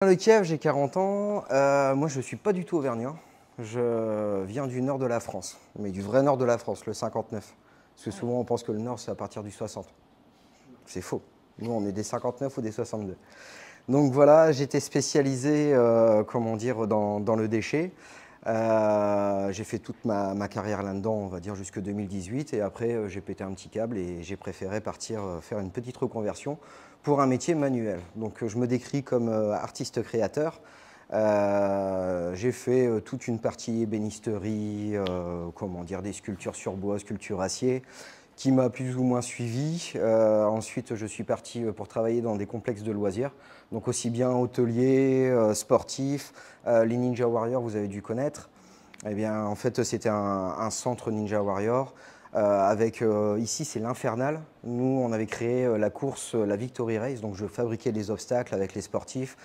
Le Kiev, j'ai 40 ans. Moi, je ne suis pas du tout auvergnat. Je viens du nord de la France, mais du vrai nord de la France, le 59. Parce que souvent, on pense que le nord, c'est à partir du 60. C'est faux. Nous, on est des 59 ou des 62. Donc voilà, j'étais spécialisé, comment dire, dans le déchet. J'ai fait toute ma carrière là-dedans, on va dire jusque 2018. Et après, j'ai pété un petit câble et j'ai préféré partir faire une petite reconversion pour un métier manuel. Donc je me décris comme artiste créateur. J'ai fait toute une partie ébénisterie, comment dire, des sculptures sur bois, sculptures acier, qui m'a plus ou moins suivi. Ensuite, je suis parti pour travailler dans des complexes de loisirs, donc aussi bien hôteliers, sportifs, les Ninja Warriors, vous avez dû connaître. Eh bien, en fait, c'était un centre Ninja Warrior. Ici, c'est l'Infernal. Nous, on avait créé la course, la Victory Race, donc je fabriquais les obstacles avec les sportifs.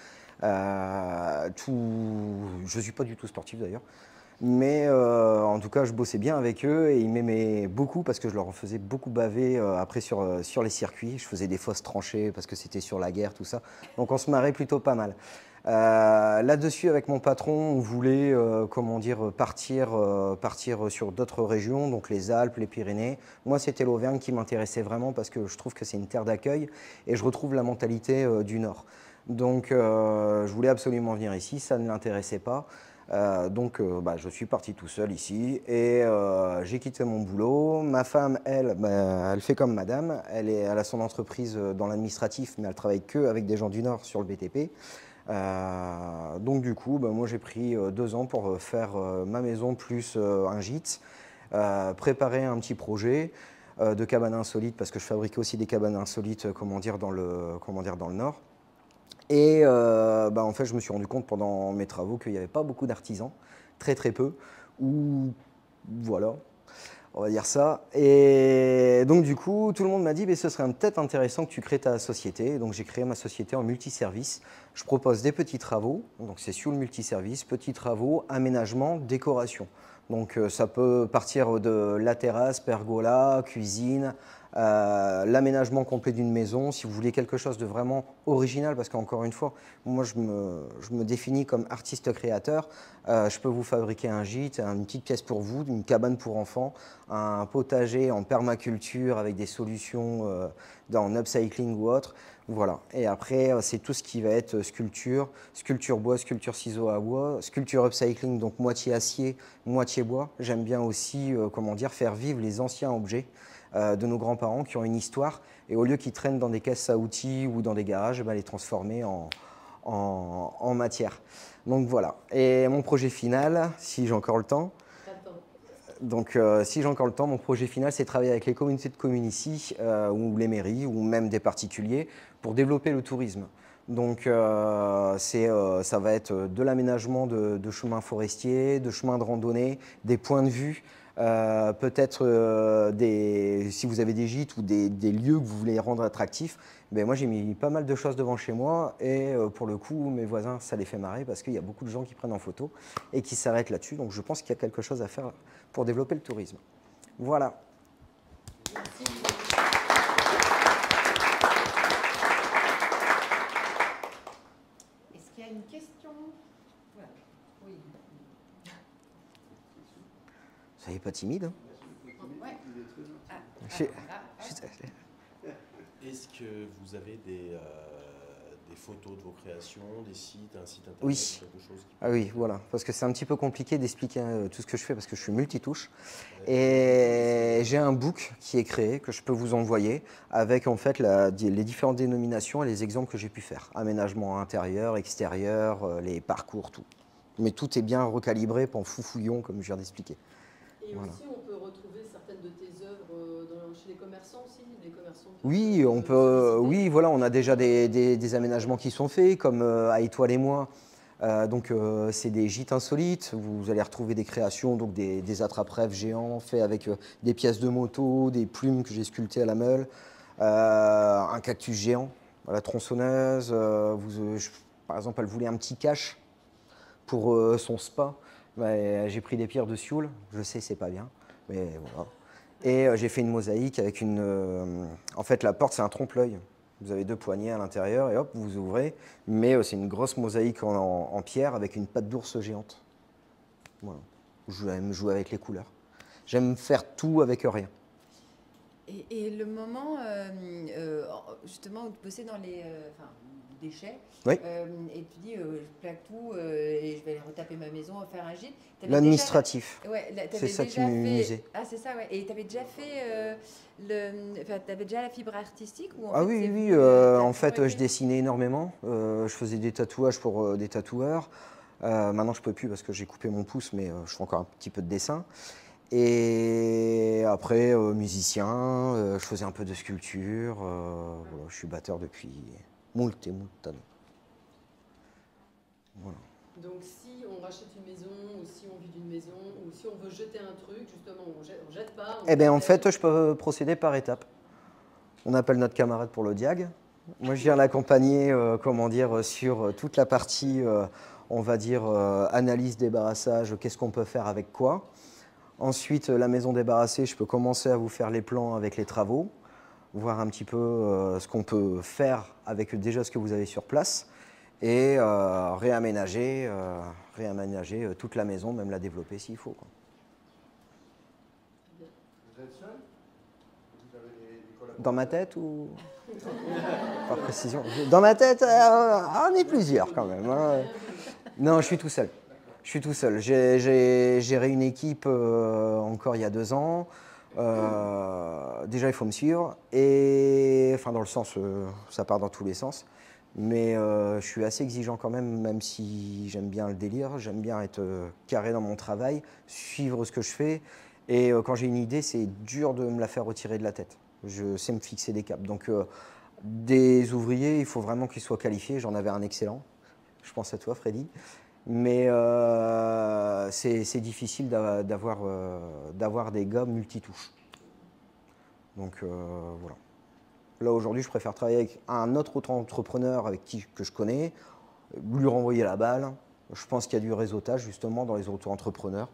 Je ne suis pas du tout sportif d'ailleurs. Mais en tout cas, je bossais bien avec eux et ils m'aimaient beaucoup parce que je leur faisais beaucoup baver après sur les circuits. Je faisais des fausses tranchées parce que c'était sur la guerre, tout ça. Donc on se marrait plutôt pas mal. Là-dessus, avec mon patron, on voulait comment dire, partir sur d'autres régions, donc les Alpes, les Pyrénées. Moi, c'était l'Auvergne qui m'intéressait vraiment parce que je trouve que c'est une terre d'accueil et je retrouve la mentalité du Nord. Donc je voulais absolument venir ici, ça ne l'intéressait pas. Je suis parti tout seul ici et j'ai quitté mon boulot. Ma femme, elle, elle fait comme madame. Elle a son entreprise dans l'administratif, mais elle travaille que avec des gens du Nord sur le BTP. Donc du coup, moi j'ai pris 2 ans pour faire ma maison plus un gîte, préparer un petit projet de cabane insolite parce que je fabriquais aussi des cabanes insolites, comment dire, dans le Nord. Et en fait, je me suis rendu compte pendant mes travaux qu'il n'y avait pas beaucoup d'artisans, très très peu, ou voilà, on va dire ça. Et donc du coup, tout le monde m'a dit, ce serait peut-être intéressant que tu crées ta société. Donc j'ai créé ma société en multiservice. Je propose des petits travaux, donc c'est sur le multiservice, petits travaux, aménagement, décoration. Donc ça peut partir de la terrasse, pergola, cuisine, l'aménagement complet d'une maison, si vous voulez quelque chose de vraiment original, parce qu'encore une fois, moi je me définis comme artiste créateur, je peux vous fabriquer un gîte, une petite pièce pour vous, une cabane pour enfants, un potager en permaculture avec des solutions en upcycling ou autre. Voilà. Et après, c'est tout ce qui va être sculpture, sculpture bois, sculpture ciseaux à bois, sculpture upcycling, donc moitié acier, moitié bois. J'aime bien aussi, comment dire, faire vivre les anciens objets de nos grands-parents qui ont une histoire. Et au lieu qu'ils traînent dans des caisses à outils ou dans des garages, les transformer en matière. Donc voilà. Et mon projet final, si j'ai encore le temps, si j'ai encore le temps, mon projet final, c'est de travailler avec les communautés de communes ici, ou les mairies, ou même des particuliers, pour développer le tourisme. Donc ça va être de l'aménagement de chemins forestiers, de chemins de randonnée, des points de vue, peut-être si vous avez des gîtes ou des lieux que vous voulez rendre attractifs. Moi j'ai mis pas mal de choses devant chez moi et pour le coup mes voisins ça les fait marrer parce qu'il y a beaucoup de gens qui prennent en photo et qui s'arrêtent là-dessus. Donc je pense qu'il y a quelque chose à faire pour développer le tourisme. Voilà. Est-ce qu'il y a une question? Voilà. Oui. Soyez pas timide. Hein. Ouais. Est-ce que vous avez des photos de vos créations, des sites, un site internet, oui. quelque chose qui Ah oui, voilà, parce que c'est un petit peu compliqué d'expliquer tout ce que je fais parce que je suis multitouche. Et j'ai un book qui est créé que je peux vous envoyer avec en fait les différentes dénominations et les exemples que j'ai pu faire. Aménagement intérieur, extérieur, les parcours, tout. Mais tout est bien recalibré, pas en foufouillon comme je viens d'expliquer. Et voilà. aussi, on peut retrouver certaines de tes œuvres chez les commerçants aussi, des commerçants qui Oui, on peut. Oui, voilà, on a déjà des aménagements qui sont faits, comme à Étoile et moi. C'est des gîtes insolites. Vous allez retrouver des créations, donc des attrape-rêves géants faits avec des pièces de moto, des plumes que j'ai sculptées à la meule, un cactus géant à la tronçonneuse. Par exemple, elle voulait un petit cache pour son spa. J'ai pris des pierres de Sioule. Je sais, c'est pas bien, mais voilà. Et j'ai fait une mosaïque avec en fait, la porte, c'est un trompe-l'œil. Vous avez 2 poignées à l'intérieur et hop, vous ouvrez. Mais c'est une grosse mosaïque en pierre avec une patte d'ours géante. Voilà. J'aime jouer avec les couleurs. J'aime faire tout avec rien. Et le moment, justement, où tu bossais dans les déchets, Oui. et tu dis, je plaque tout et je vais aller retaper ma maison, faire un gîte. L'administratif. Ouais, C'est ça qui m'amusait. Ah, c'est ça, ouais. Et tu avais déjà fait t'avais déjà la fibre artistique ou Ah oui, c'est oui. venu, En t'as fait, toujours je aimé dessinais énormément. Je faisais des tatouages pour des tatoueurs. Maintenant, je ne peux plus parce que j'ai coupé mon pouce, mais je fais encore un petit peu de dessin. Et après, musicien, je faisais un peu de sculpture. Voilà, je suis batteur depuis moult années. Voilà. Donc si on rachète une maison, ou si on vit d'une maison, ou si on veut jeter un truc, justement, on jette pas. Eh bien, en fait, je peux procéder par étapes. On appelle notre camarade pour le diag. Moi, je viens l'accompagner, comment dire, sur toute la partie, on va dire, analyse, débarrassage, qu'est-ce qu'on peut faire avec quoi. Ensuite, la maison débarrassée, je peux commencer à vous faire les plans avec les travaux, voir un petit peu ce qu'on peut faire avec déjà ce que vous avez sur place et réaménager toute la maison, même la développer s'il faut, quoi. Vous êtes seul? Vous avez des collaborateurs? Dans ma tête ou par précision? Dans ma tête, on est plusieurs quand même, hein. Non, je suis tout seul. Je suis tout seul. J'ai géré une équipe encore il y a 2 ans. Déjà, il faut me suivre. Et, enfin, dans le sens, ça part dans tous les sens. Mais je suis assez exigeant quand même si j'aime bien le délire. J'aime bien être carré dans mon travail, suivre ce que je fais. Et quand j'ai une idée, c'est dur de me la faire retirer de la tête. Je sais me fixer des caps. Donc, des ouvriers, il faut vraiment qu'ils soient qualifiés. J'en avais un excellent. Je pense à toi, Freddy. Mais c'est difficile d'avoir des gars multitouches. Donc voilà. Là aujourd'hui, je préfère travailler avec un autre entrepreneur que je connais, lui renvoyer la balle. Je pense qu'il y a du réseautage justement dans les auto-entrepreneurs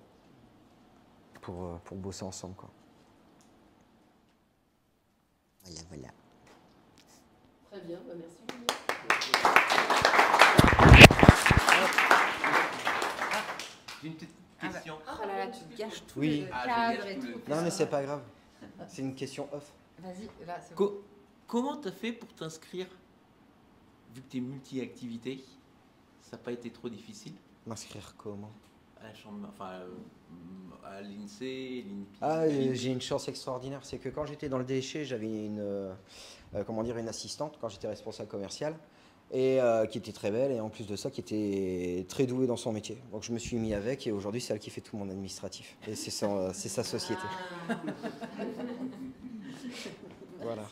pour bosser ensemble, quoi. Voilà, voilà. Très bien, bah merci Julien. J'ai une petite question. Oh là là, tu te gâches tout Oui. le Ah, je cadre gâche et tout tout. le- Non mais c'est pas grave. C'est une question off. Vas-y, là, c'est bon. Comment t'as fait pour t'inscrire? Vu que t'es multi-activité, ça n'a pas été trop difficile? M'inscrire comment? À la chambre, enfin, à l'INSEE, l'INPI. Ah, j'ai une chance extraordinaire, c'est que quand j'étais dans le déchet, j'avais une assistante quand j'étais responsable commercial et qui était très belle et en plus de ça qui était très douée dans son métier. Donc je me suis mis avec et aujourd'hui c'est elle qui fait tout mon administratif et c'est sa société. Ah. Voilà.